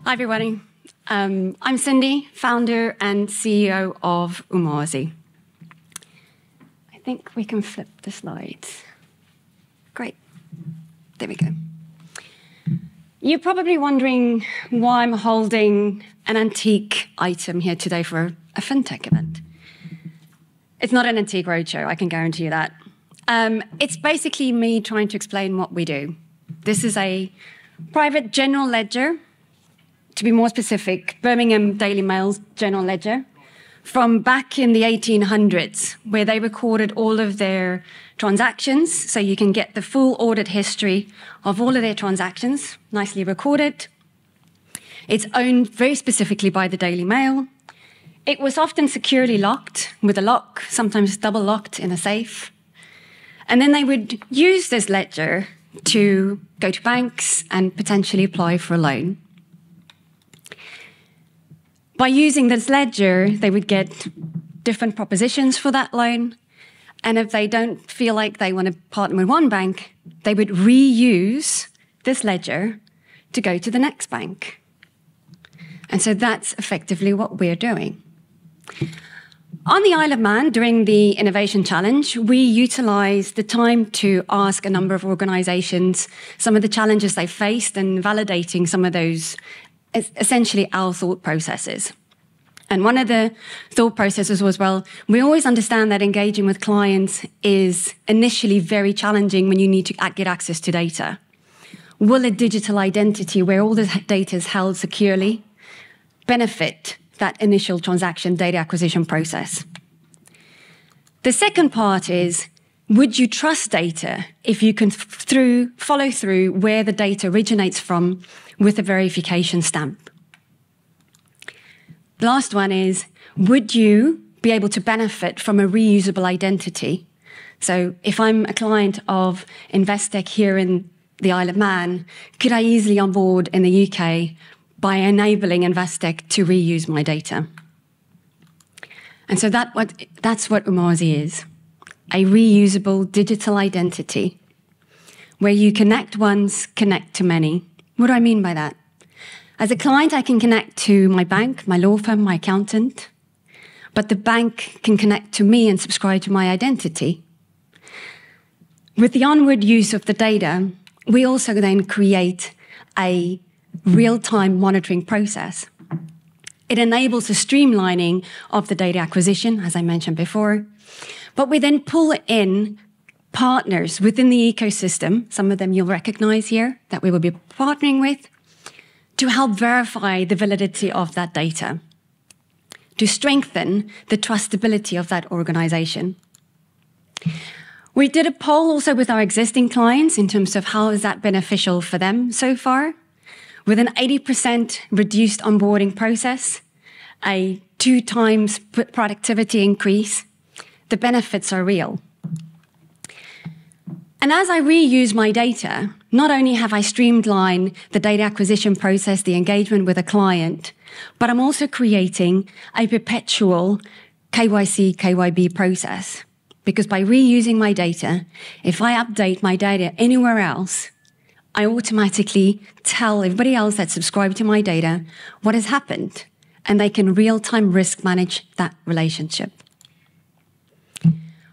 Hi, everybody. I'm Cindy, founder and CEO of Umazi. I think we can flip the slides. Great. There we go. You're probably wondering why I'm holding an antique item here today for a FinTech event. It's not an antique roadshow, I can guarantee you that. It's basically me trying to explain what we do. This is a private general ledger, to be more specific, Birmingham Daily Mail's general ledger, from back in the 1800s, where they recorded all of their transactions, so you can get the full audit history of all of their transactions, nicely recorded. It's owned very specifically by the Daily Mail. It was often securely locked with a lock, sometimes double locked in a safe. And then they would use this ledger to go to banks and potentially apply for a loan. By using this ledger, they would get different propositions for that loan. And if they don't feel like they want to partner with one bank, they would reuse this ledger to go to the next bank. And so that's effectively what we're doing. On the Isle of Man, during the Innovation Challenge, we utilized the time to ask a number of organizations some of the challenges they faced and validating some of those, essentially our thought processes. And one of the thought processes was, well, we always understand that engaging with clients is initially very challenging when you need to get access to data. Will a digital identity where all the data is held securely benefit that initial transaction data acquisition process? The second part is, would you trust data if you can follow through where the data originates from with a verification stamp? The last one is, would you be able to benefit from a reusable identity? So if I'm a client of Investec here in the Isle of Man, could I easily onboard in the UK by enabling Investec to reuse my data? And so that's what Umazi is, a reusable digital identity where you connect once, connect to many. What do I mean by that? As a client, I can connect to my bank, my law firm, my accountant, but the bank can connect to me and subscribe to my identity. With the onward use of the data, we also then create a real-time monitoring process. It enables a streamlining of the data acquisition, as I mentioned before, but we then pull in partners within the ecosystem, some of them you'll recognize here, that we will be partnering with, to help verify the validity of that data, to strengthen the trustability of that organization. We did a poll also with our existing clients in terms of how is that beneficial for them so far. With an 80% reduced onboarding process, a 2 times productivity increase, the benefits are real. And as I reuse my data, not only have I streamlined the data acquisition process, the engagement with a client, but I'm also creating a perpetual KYC, KYB process. Because by reusing my data, if I update my data anywhere else, I automatically tell everybody else that subscribed to my data what has happened, and they can real-time risk manage that relationship.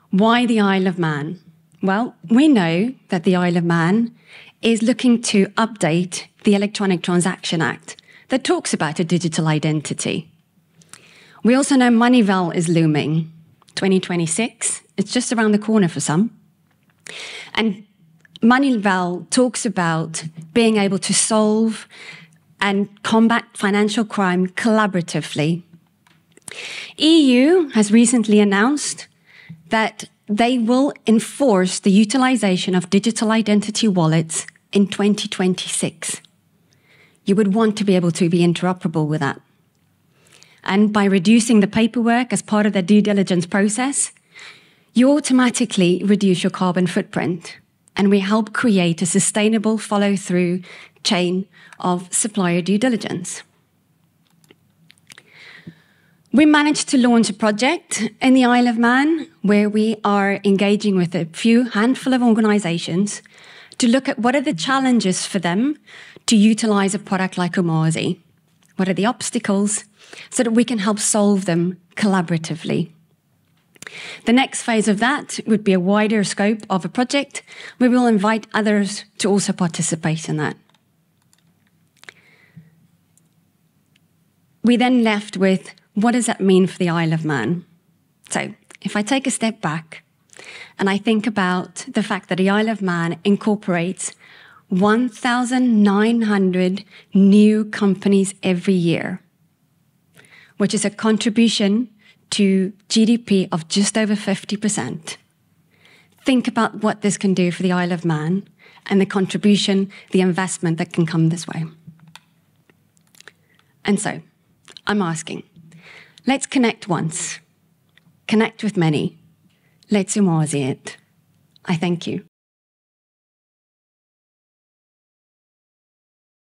Why the Isle of Man? Well, we know that the Isle of Man is looking to update the Electronic Transaction Act that talks about a digital identity. We also know Moneyval is looming, 2026. It's just around the corner for some. And Moneyval talks about being able to solve and combat financial crime collaboratively. EU has recently announced that they will enforce the utilization of digital identity wallets in 2026. You would want to be able to be interoperable with that. And by reducing the paperwork as part of their due diligence process, you automatically reduce your carbon footprint. And we help create a sustainable follow-through chain of supplier due diligence. We managed to launch a project in the Isle of Man where we are engaging with a handful of organizations to look at what are the challenges for them to utilize a product like Umazi. What are the obstacles? So that we can help solve them collaboratively. The next phase of that would be a wider scope of a project where we will invite others to also participate in that. We then left with, what does that mean for the Isle of Man? So if I take a step back and I think about the fact that the Isle of Man incorporates 1,900 new companies every year, which is a contribution to GDP of just over 50%. Think about what this can do for the Isle of Man and the contribution, the investment that can come this way. And so, I'm asking, let's connect once, connect with many. Let's Umazi it. I thank you.